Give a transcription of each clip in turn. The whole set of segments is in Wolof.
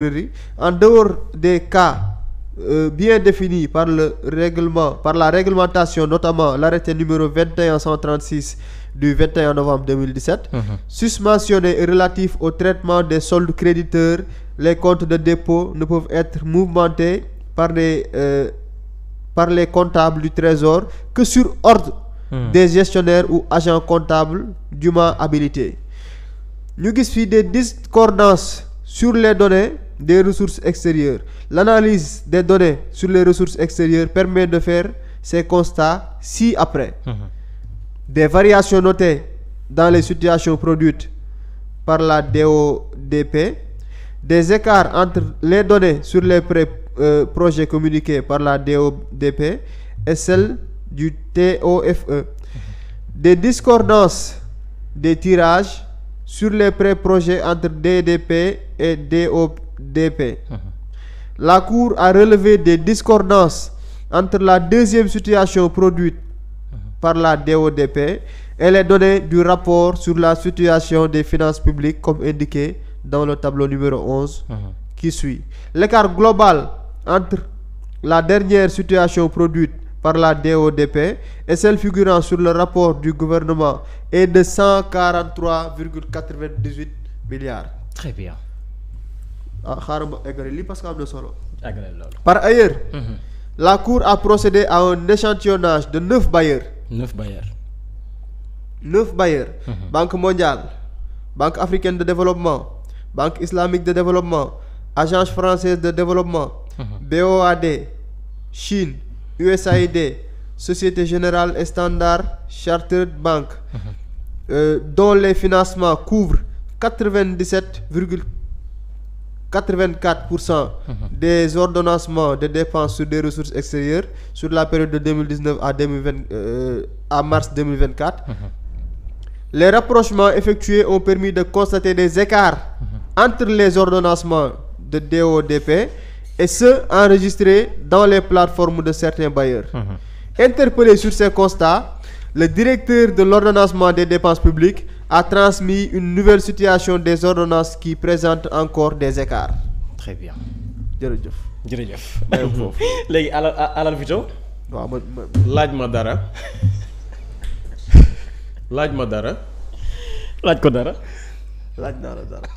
en dehors des cas bien définis par la réglementation, notamment l'arrêté numéro 21136 du 21 novembre 2017, susmentionné et relatif au traitement des soldes créditeurs, les comptes de dépôt ne peuvent être mouvementés par les comptables du Trésor que sur ordre des gestionnaires ou agents comptables dûment habilités. ñu gis fii des discordances sur les données des ressources extérieures. L'analyse des données sur les ressources extérieures permet de faire ces constats ci-après. Des variations notées dans les situations produites par la DODP, des écarts entre les données sur les projets communiqués par la DODP et celles du TOFE, des discordances des tirages sur les pré-projets entre DDP et DODP. La Cour a relevé des discordances entre la deuxième situation produite par la DODP et les données du rapport sur la situation des finances publiques comme indiqué dans le tableau numéro 11 qui suit. L'écart global entre la dernière situation produite par la DODP et celle figurant sur le rapport du gouvernement est de 143,98 milliards. Très bien. xaaral ma eggale lii parce que am na solo. Par ailleurs, la Cour a procédé à un échantillonnage de 9 bailleurs. 9 bailleurs. Banque mondiale, Banque africaine de développement, Banque islamique de développement, Agence française de développement, BOAD, Chine, USAID, Société Générale et Standard Chartered Bank, dont les financements couvrent 97,84% des ordonnancements de dépenses sur des ressources extérieures sur la période de 2019 à mars 2024. Les rapprochements effectués ont permis de constater des écarts entre les ordonnancements de DODP et ceux enregistrés dans les plateformes de certains bailleurs. Interpellé sur ces constats, le directeur de l'ordonnancement des dépenses publiques a transmis une nouvelle situation des ordonnances qui présentent encore des écarts. Très bien. jërëjëf. léegi alal Vito. waaw laaj ma dara. laaj ko dara. laaj naa la dara.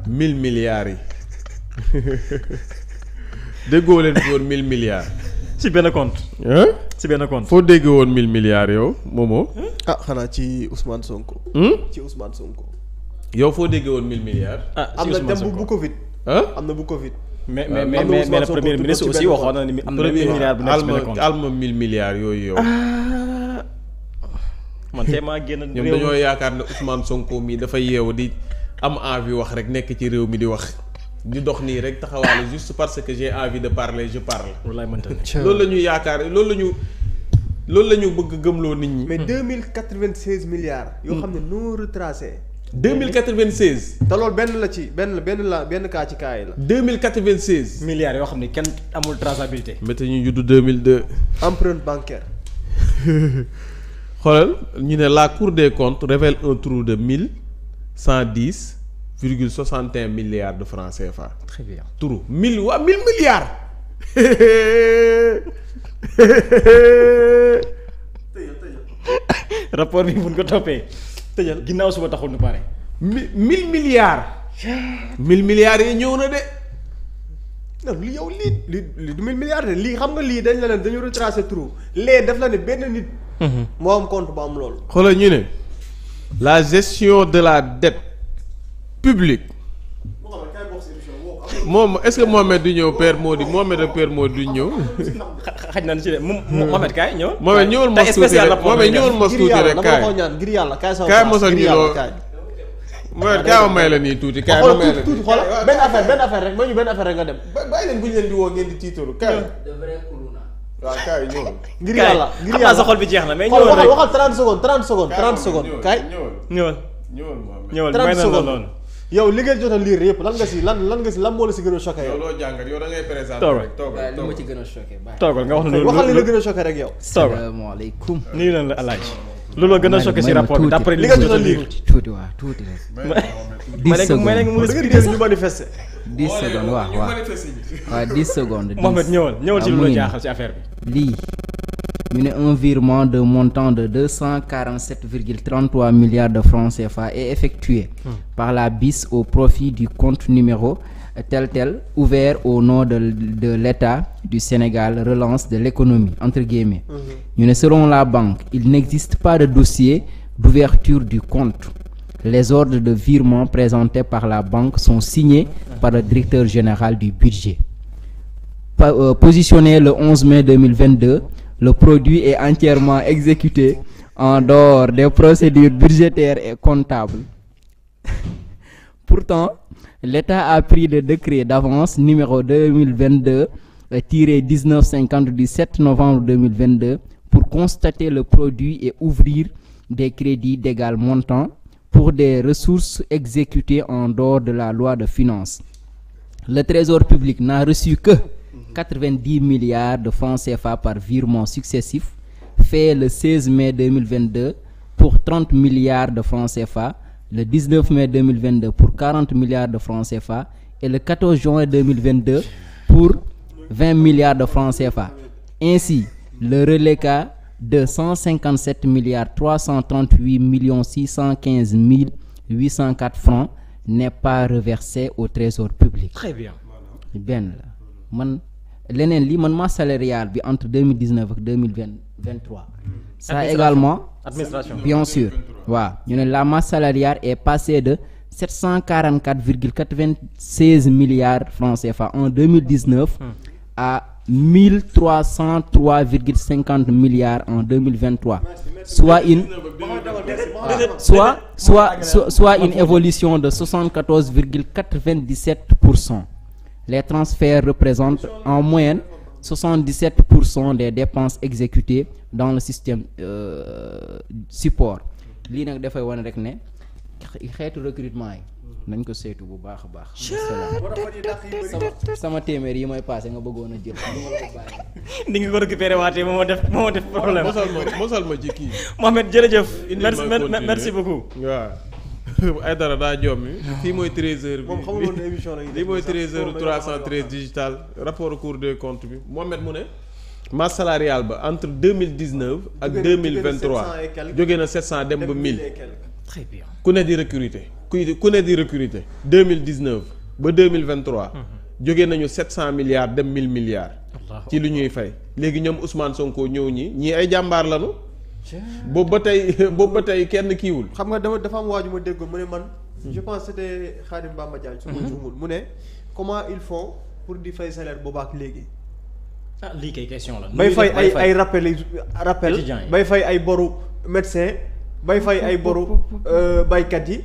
1000 milliards yi. déggoo leen fi woon 1000 milliards. ci benn compte. foo dégg woon 1000 milliards yow Momo. Xanaa ci Ousmane Sonko. yow foo dégg woon 1000 milliards. am na dem bu Covid. am na bu Covid. mais le premier ministre aussi waxoon na ni am na 1000 milliards bu nekk ci benn compte. alma 1000 milliards yooyu yow. man tey maa génn ñoom dañoo yaakaar ne Ousmane Sonko mii dafa yeewu di am envie wax rek nekk ci réew mi di wax. di dox nii rek taxawaale juste parce que j'ai envie de parler je parle. wallaay mënta ne. loolu la ñuy yaakaar loolu la ñu bëgg gëmloo nit ñi. mais 2096 milliards. yoo xam ne non retracé. 2096. te loolu benn cas ci cas yi la. 2096. milliards yoo xam ne kenn amul traçabilité. mbete ñu judd 2002. empreinte bancaire. xoolal ñu ne la Cour des comptes révèle un trou de 1110,61 milliards de francs CFA. Très bien. Trou 1000 milliards. rapport bi buñ ko toppee. tëjal ginnaaw suba taxul nu pare. 1000 milliards. 1000 milliards yi ñëw na de. non li yow lii du 1000 milliards de lii xam nga lii dañ la leen dañu retracer trou lee def la ne benn nit. moo am compte bu am loolu. xoolal ñu ne la gestion de la dette publique. moom est-ce que Mohamed du ñëw Père Mody Mohamed ak Père Mody du ñëw. xaj na ci de Mohamed kaay ñëw. Mohamed ñëwal mos tuuti rek Mohamed ñëwal mos tuuti rek kaay. ngir yàlla kaay sama kaay mosal ñu loo Mohamed kaay ma may la nii tuuti kaay ma may la tuuti xoolal benn affaire rek ma ñu benn affaire rek nga dem. bàyyi leen bu ñu leen di woo ngeen di tiitaru kaay. waaw kaay ñëwal. ngir yàlla xam naa sa xol bi jeex na mais ñëwal rek waxal 30 secondes kaay. ñëwal Mohamed 30 secondes yow li ngeen jot a lire yëpp lan moo la si gën a choqué yow. yow loo jàngat yow da ngay présenter rek toogal li ma ci gën a choqué toogal nga wax ne waxal li la gën a choqué rek yow. salaamaaleykum. nii lan la alaaj loolu gën a choqué si rapport bi d'après li nga jot a lire tuuti rek. 10 secondes da ngeen di gis ñu manifester. 10 secondes waaw 10 secondes. Mohamed ñëwal ci lu la jaaxal ci affaire bi. lii ñu ne un virement de montant de 247,33 milliards de francs CFA est effectué par la BIS au profit du compte numéro tel ouvert au nom de l'État du Sénégal, relance de l'économie entre guillemets. ñu ne selon la banque il n'existe pas de dossier d'ouverture du compte. Les ordres de virement présentés par la banque sont signés par le directeur général du budget. Positionné le 11 mai 2022, le produit est entièrement exécuté en dehors des procédures budgétaires et comptables. Pourtant, l'État a pris le décret d'avance numéro 2022-1950 du 7 novembre 2022 pour constater le produit et ouvrir des crédits d'égal montant pour des ressources exécutées en dehors de la loi de finances. Le Trésor public n'a reçu que 90 milliards de francs CFA par virement successif, fait le 16 mai 2022 pour 30 milliards de francs CFA, le 19 mai 2022 pour 40 milliards de francs CFA et le 14 juin 2022 pour 20 milliards de francs CFA. Ainsi, le reliquat de 157 milliards 338 millions 615 804 francs n'est pas reversé au Trésor public. Très bien. benn la man leneen li man masse salariale bi entre 2019 ak 2023 ça également administration bien sûr waaw ñu ne la masse salariale est passée de 744,96 milliards francs CFA en 2019 à 1303,50 milliards en 2023 soit une évolution de 74,97%. Les transferts représentent en moyenne 77% des dépenses exécutées dans le système support. lii nag dafay wane rek ne xeetu recrutement yi nañ ko saytu bu baax a baax. sama téeméer yi mooy passé nga bëggoon a jël. di nga ko récupéré waatee moo def problème. mosal ma ci kii. Mohamed jërëjëf. merci beaucoup. waaw. ay dara daa jommi fii mooy 13h bi moom xamul woon ne émission la lii mooy 13h 313 digital rapport Cour des comptes bi Mohamed mu ne masse salariale ba entre 2019 ak 2023 jóge na 700 dem ba 1000. Très bien. ku ne di recruter ku ne di recruter 2019 ba 2023 jóge nañu 700 milliards dem 1000 milliards ci lu ñuy fay léegi ñoom Ousmane Sonko ñëw ñii ay jàmbaar lañu boobu ba tey kenn kiiwul. xam nga dafa am waaju ma déggoon mu ne man. je pense c'était Khadim Bamba Diagne. su ma juumul mu ne comment ils font pour di fay salaire boobaak léegi. ah lii kay question la. bay fay ay rappel bay fay ay boru médecin bay fay ay boru baykat yi.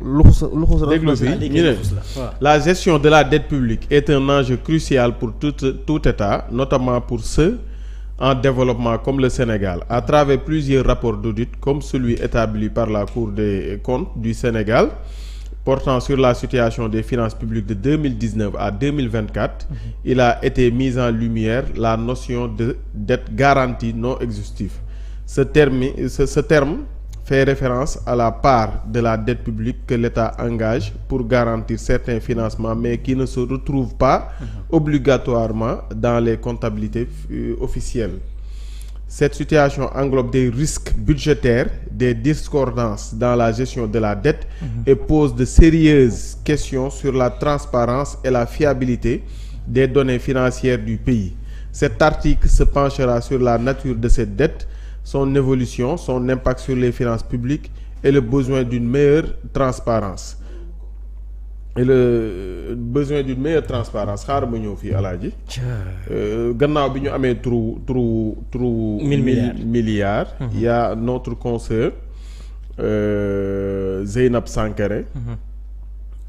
luxus déglu bi ñu ne la gestion de la dette publique est un enjeu crucial pour tout État, notamment pour ceux en développement comme le Sénégal, à travers plusieurs rapports d'audit comme celui établi par la Cour des comptes du Sénégal portant sur la situation des finances publiques de 2019 à 2024, il a été mis en lumière la notion de dette garantie non exhaustive. Ce terme fait référence à la part de la dette publique que l'État engage pour garantir certains financements mais qui ne se retrouve pas obligatoirement dans les comptabilités officielles. Cette situation englobe des risques budgétaires, des discordances dans la gestion de la dette et pose de sérieuses questions sur la transparence et la fiabilité des données financières du pays. Cet article se penchera sur la nature de cette dette, son évolution, son impact sur les finances publiques et le besoin d'une meilleure transparence. Xaaral ma ñëw fii Alaaji. Gannaaw bi ñu amee trou 1000 milliards. Il y a notre consoeur Zeynab Sankaré,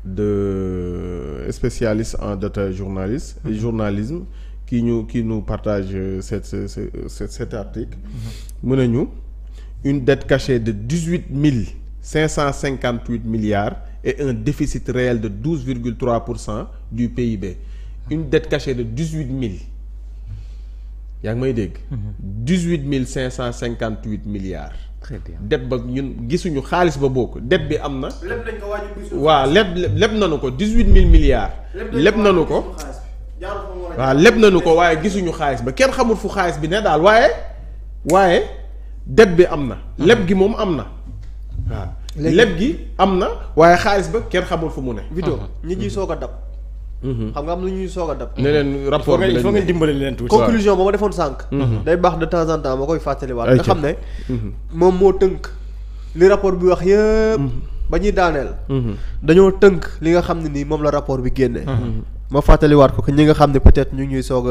de spécialiste en data journalisme. qui nous partage cet article mu ne ñu une dette cachée de 18 558 milliards et un déficit réel de 12,3% du PIB. Une dette cachée de 18 000 yaa ngi may dégg 18 558 milliards très bien dette ba ñun gisuñu xaalis ba bokk dette bi am na. waaw leb nañu ko 18 000 milliards. leb nañu ko. waaw leb nañu ko waaye gisuñu xaalis ba kenn xamul fu xaalis bi ne daal waaye dette bi am na. leb gi moom am na waaw. leb gi am na waaye xaalis ba kenn xamul fu mu ne. Vito ñi ñuy soog a dab. xam nga am na ñuy soog a dab. ne leen rapport bi il faut ngeen dimbali leen tuuti. conclusion ba ma defoon sànq. day baax de temps en temps ma koy fàttaliwaat. nga xam ne moom moo tënk li rapport bi wax yëpp. ba ñuy daaneel. dañoo tënk li nga xam ne nii moom la rapport bi génnee. ma fàttaliwaat ko que ñi nga xam ne peut-être ñu ngi ñuy soog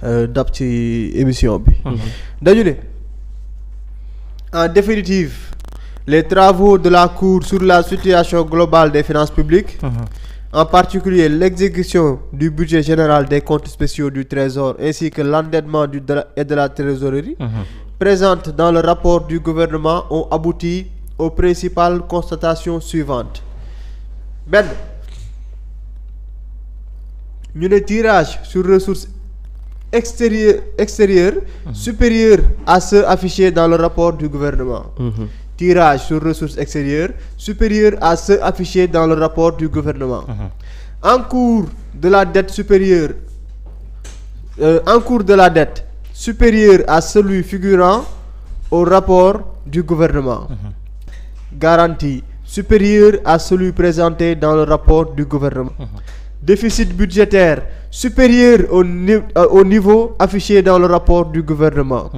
a dab ci émission bi. dañu ne en définitive les travaux de la Cour sur la situation globale des finances publiques. En particulier l'exécution du budget général des comptes spéciaux du Trésor ainsi que l'endettement et de la trésorerie présentes dans le rapport du gouvernement ont abouti aux principales constatations suivantes. benn ñu ne tirage sur ressources extérieures supérieur à ceux affichés dans le rapport du gouvernement. Tirage sur ressources extérieures supérieur à ceux affichés dans le rapport du gouvernement. Encours de la dette supérieur à celui figurant au rapport du gouvernement. Garantie supérieure à celui présenté dans le rapport du gouvernement. Déficit budgétaire supérieur au niveau affiché dans le rapport du gouvernement.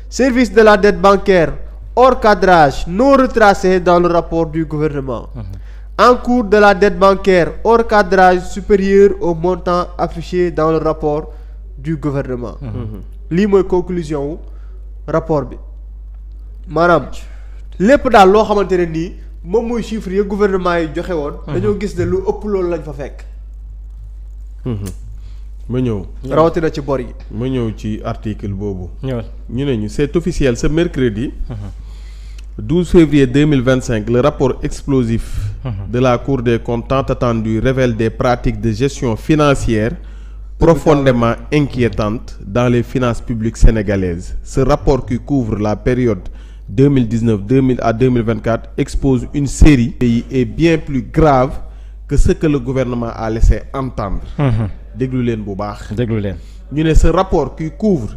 Service de la dette bancaire hors cadrage non retracé dans le rapport du gouvernement. Encours de la dette bancaire hors cadrage supérieur au montant affiché dans le rapport du gouvernement. lii mooy conclusion wu rapport bi maanaam lépp daal loo xamante ne nii moom mooy chiffres yi gouvernement yi joxe woon. dañoo gis ne lu ëpp loolu lañ fa fekk. ma ñëw. rawatina ci bor yi. ma ñëw ci article boobu. ñëwal ñu ne ñu c'est officiel ce mercredi. 12 février 2025 le rapport explosif. de la Cour des comptes tant attendu révèle des pratiques de gestion financière profondément inquiétantes dans les finances publiques sénégalaises. Ce rapport qui couvre la période 2019 à 2024 expose une série de pays et bien plus grave que ce que le gouvernement a laissé entendre. déglu leen bu baax. déglu leen. ñu ne ce rapport qui couvre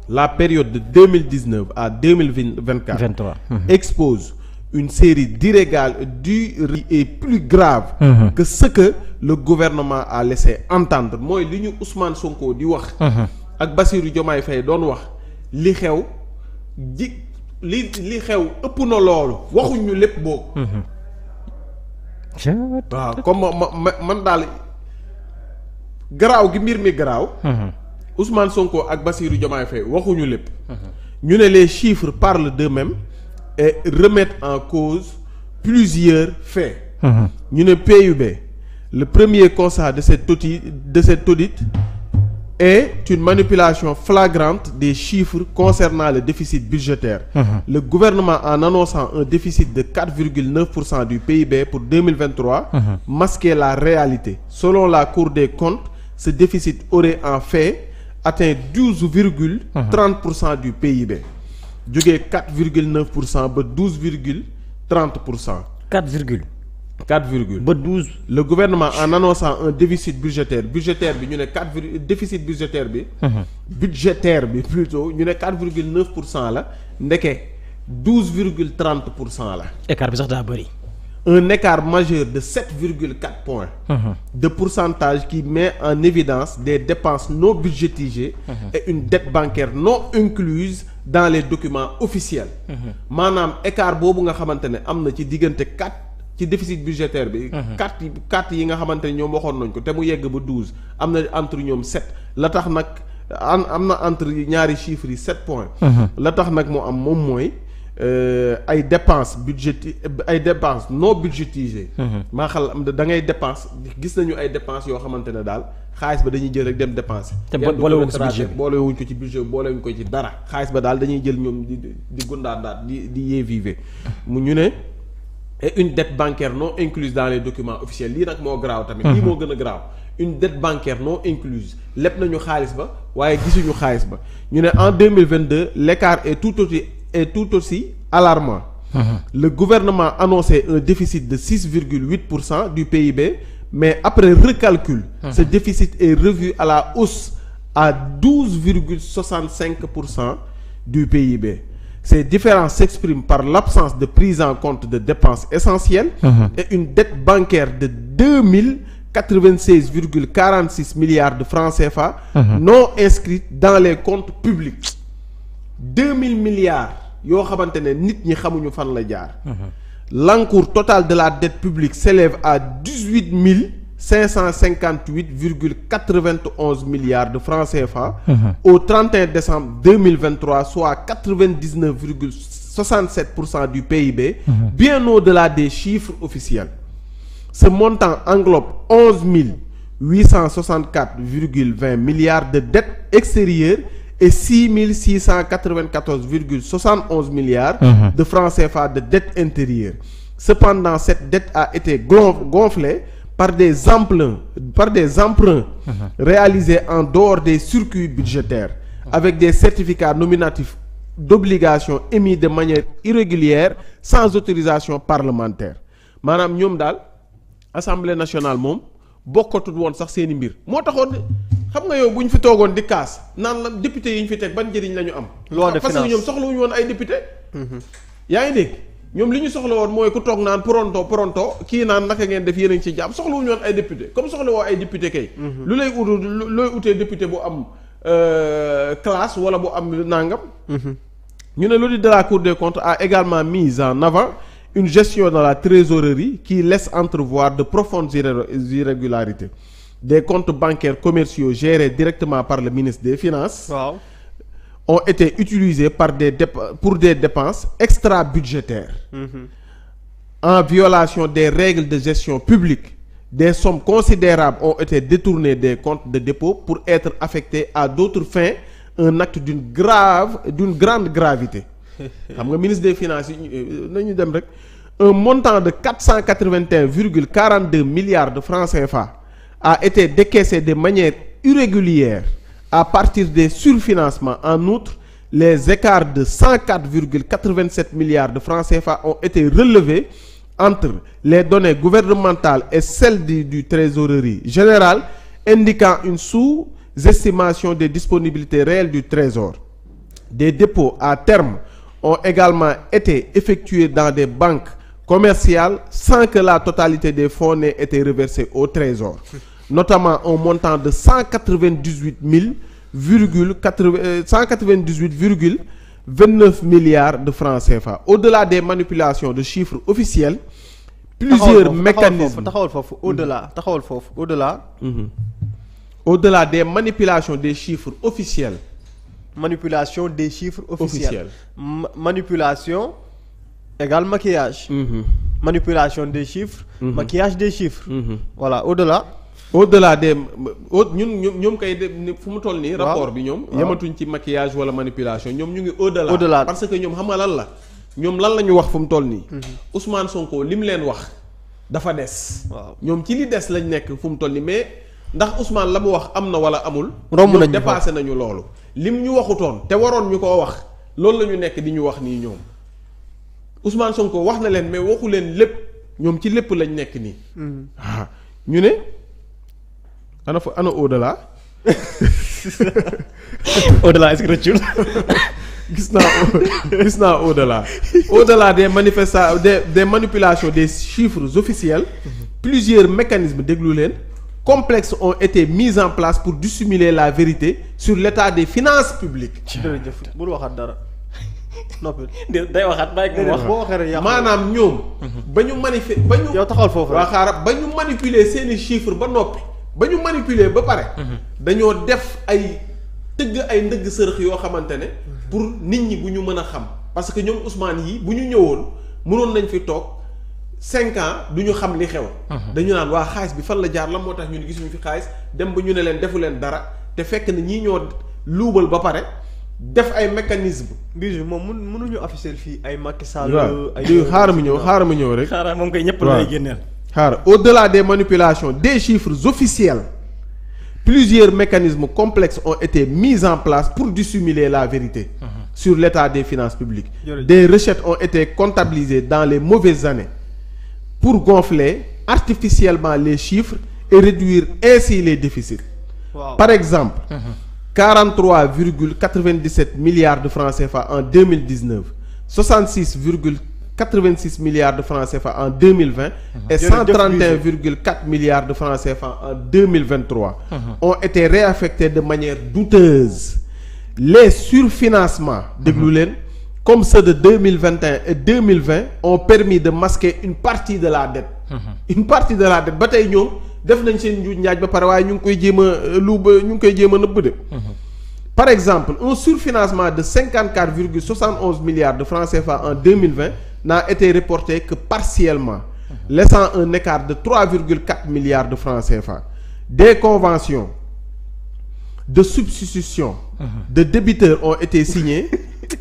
la période de 2019 à 2024 23 expose une série d'irrégularités et plus grave que ce que le gouvernement a laissé entendre. Mooy li ñu Ousmane Sonko di wax ak Bassirou Diomaye Faye doon wax li xew li xew ëpp na loolu waxuñ ñu lépp boobu. waaw comme man daal garaaw gi mbir mi garaaw. Ousmane Sonko ak Bassirou Diomaye Faye waxuñu lépp. ñu ne les chiffres parlent d'eux-mêmes et remettent en cause plusieurs faits. ñu ne PUB le premier constat de cet audit est une manipulation flagrante des chiffres concernant le déficit budgétaire. Le gouvernement, en annonçant un déficit de 4,9% du PIB pour 2023, masquait la réalité. Selon la Cour des comptes, ce déficit aurait en fait atteint 12,30% du PIB. jógee 4,9% ba 12,30%. 4 ba 12. Le gouvernement, en annonçant un déficit budgétaire bi ñu ne déficit budgétaire bi. budgétaire bi plutôt ñu ne 4,9% la ndeke 12,30% la. écart bi sax daa bëri. Un écart majeur de 7,4 points. De pourcentage qui met en évidence des dépenses non budgétisées. Et une dette bancaire non incluse dans les documents officiels. Maanaam écart boobu nga xamante ne am na ci diggante 4. ci déficit budgétaire bi. 4 yi nga xamante ne ñoom waxoon nañ ko te mu yegg ba 12 am na entre ñoom 7 la tax nag am na entre ñaari chiffres yi 7 points. la tax nag moo am moom mooy ay dépenses non budgétisées. maa xam da ngay dépense gis nañu ay dépenses yoo xamante ne daal xaalis ba dañuy jël rek dem dépenser. te boolewuñ ko ci budget bi boolewuñ ko ci budget boolewuñ ko ci dara xaalis ba daal dañuy jël ñoom di gundaandaat di yee vive mu ñu ne. Et une dette bancaire non incluse dans les documents officiels lii nag moo garaaw tamit. lii moo gën a garaaw une dette bancaire non incluse lépp nañu xaalis ba waaye gisuñu xaalis ba ñu ne en 2022 l'écart est tout aussi alarmants. Le gouvernement annonçait un déficit de 6,8% du PIB, mais après recalcul, ce déficit est revu à la hausse à 12,65% du PIB. Ces différences s'expriment par l'absence de prise en compte de dépenses essentielles et une dette bancaire de 2096,46 milliards de francs CFA non inscrite dans les comptes publics. 2000 milliards yoo xamante ne nit ñi xamuñu fan la jaar. L'encours total de la dette publique s'élève à 558,91 milliards de francs CFA au 31 décembre 2023, soit 99,67% du PIB, bien au-delà des chiffres officiels. Ce montant englobe 864,20 milliards de dettes extérieures et 694,71 milliards de francs CFA de dette intérieure. Cependant, cette dette a été gonflée par des emprunts réalisés en dehors des circuits budgétaires, avec des certificats nominatifs d'obligation émis de manière irrégulière sans autorisation parlementaire. Maanaam ñoom daal Assemblée nationale moom bokkatut woon sax seeni mbir moo taxoon xam nga yow bu ñu fi toogoon di kaas naan la député yi ñu fi teg ban njëriñ la ñu am. loi de finance parce que ñoom soxlawuñu woon ay député. yaa ngi dégg ñoom li ñu soxla woon mooy ku toog naan pronto kii naan naka ngeen def yéen a ngi ci jàpp soxlawuñu woon ay député comme soxla woo ay député kay. lu lay looy utee député bu am classe wala bu am nangam. ñu ne l'audit de la Cour des comptes a également mis en avant une gestion dans la trésorerie qui laisse entrevoir de profondes irrégularités. Des comptes bancaires commerciaux gérés directement par le ministre des Finances ont été utilisés pour des dépenses extra-budgétaires en violation des règles de gestion publique. Des sommes considérables ont été détournées des comptes de dépôt pour être affectées à d'autres fins, un acte d'une grande gravité. Xam nga ministre des Finances nañu dem rek un montant de 481,42 milliards de francs CFA a été décaissé de manière irrégulière à partir des surfinancements. En outre, les écarts de 104,87 milliards de francs CFA ont été relevés entre les données gouvernementales et celles du trésorerie générale, indiquant une sous-estimation des disponibilités réelles du Trésor. Des dépôts à terme ont également été effectués dans des banques commerciales sans que la totalité des fonds n'ait été reversée au Trésor, notamment un montant de 198,29 milliards de francs CFA. Au-delà des manipulations de chiffres officiels, plusieurs mécanismes au-delà des manipulations des chiffres officiels. Manipulation des chiffres officiels. Manipulation égale maquillage. Manipulation des chiffres. Maquillage des chiffres. Voilà, au-delà des ñoom kay fu mu toll nii. rapport bi ñoom. yematuñ ci maquillage wala manipulation ñoom ñu ngi au-delà. parce que ñoom xam nga lan la. ñoom lan la ñu wax fu mu toll nii. Ousmane Sonko li mu leen wax dafa des. waaw ñoom ci li des lañ nekk fu mu toll nii mais ndax Ousmane la mu wax am na wala amul. romb nañu dépassé nañu loolu. lim ñu waxutoon te waroon ñu koo wax loolu la ñu nekk di ñu wax nii ñoom Ousmane Sonko wax na leen mais waxu leen lépp ñoom ci lépp lañ nekk nii. ñu ne ana au-delà. au-delà est-ce que rëccul. gis naa au-delà des manipulations des chiffres officiels. Plusieurs mécanismes déglu leen. complexes ont été mis en place pour dissimuler la vérité sur l'état des finances publiques. jërëjëf bul waxaat dara noppi. day waxaat bàyyi ko wax boo waxee rek maanaam ñoom. ba ñu yow taxawal foofu rek xaaral ba ñu manipuler seeni chiffres ba noppi. ba ñu manipuler ba pare. dañoo def ay tëgg ay ndëgg sërëx yoo xamante ne. pour nit ñi bu ñu mën a xam. parce que ñoom Ousmane yi bu ñu ñëwoon mënoon nañ fi toog 5 ans du ñu xam li xew. dañu naan waa xaalis bi fan la jaar la moo tax ñu ne gisuñu fi xaalis dem ba ñu ne leen defu leen dara te fekk na ñii ñoo luubal ba pare def ay mécanisme. Bijou moom mënuñu afficher fii ay Macky Sall. ay xaaral ma ñëw rek. xaaral moom koy ñëpp lay génneel. Au-delà des manipulations des chiffres officiels, plusieurs mécanismes complexes ont été mis en place pour dissimuler la vérité sur l'état des finances publiques. Des recettes ont été comptabilisées dans les mauvaises années pour gonfler artificiellement les chiffres et réduire ainsi les déficits. Wow. Par exemple, 43,97 milliards de francs CFA en 2019, 66,86 milliards de francs CFA en 2020 et 131,4 milliards de francs CFA en 2023 ont été réaffectés de manière douteuse. Les surfinancements, déglu leen, comme ceux de 2021 et 2020 ont permis de masquer une partie de la dette. Une partie de la dette ba tey ñoom def nañ seen njuuj njaaj ba pare waaye ñu ngi koy jéem a ñu ngi koy jéem a nëbb de. Par exemple, un surfinancement de 54,71 milliards de francs CFA en 2020 n'a été reporté que partiellement, laissant un écart de 3,4 milliards de francs CFA. Des conventions de substitution de débiteurs ont été signées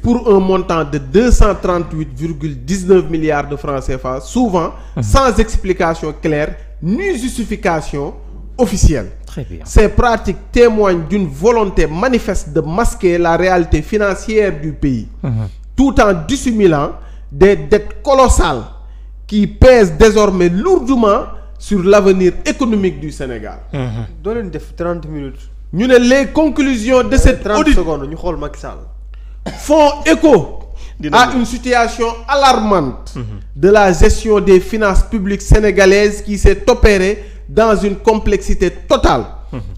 pour un montant de 238,19 milliards de francs CFA, souvent sans explication claire ni justification officielle. Très bien. Ces pratiques témoignent d'une volonté manifeste de masquer la réalité financière du pays, tout en dissimulant des dettes colossales qui pèsent désormais lourdement sur l'avenir économique du Sénégal. doo leen def 30 minutes. ñu ne les conclusions de cet 30 audit secondes ñu xool Macky Sall. font écho à une situation alarmante de la gestion des finances publiques sénégalaises qui s'est opérée dans une complexité totale,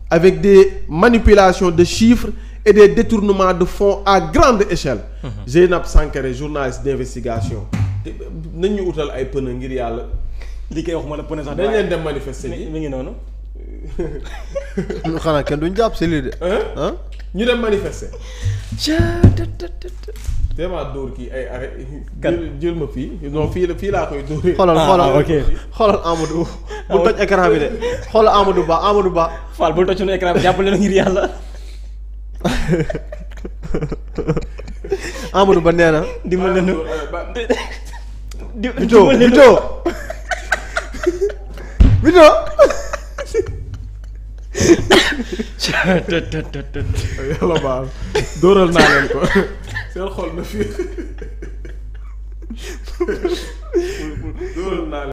avec des manipulations de chiffres et des détournements de fonds à grande échelle. Jeynab Sankaré, journaliste d'investigation, nañ ñu utal ay pneu ngir yàlla. li koy wax ma la pneu sax dañ leen dem manifester ji. mi ngi noonu. xanaa kenn duñ jàpp si lii de. ah ñu dem manifester. vraiment dóor kii ay arrêt. jël ma fii non fii laa koy dóoree. xoolal ok xoolal Amadou. bu toj écran bi de xoolal Amadou Ba. Fall bul toj suñu écran bi jàppale na ngir yàlla. Amadou Ba nee na. dimbali leen Vito. yàlla baal dóoral naa leen ko seen xol na fii dóoral naa leen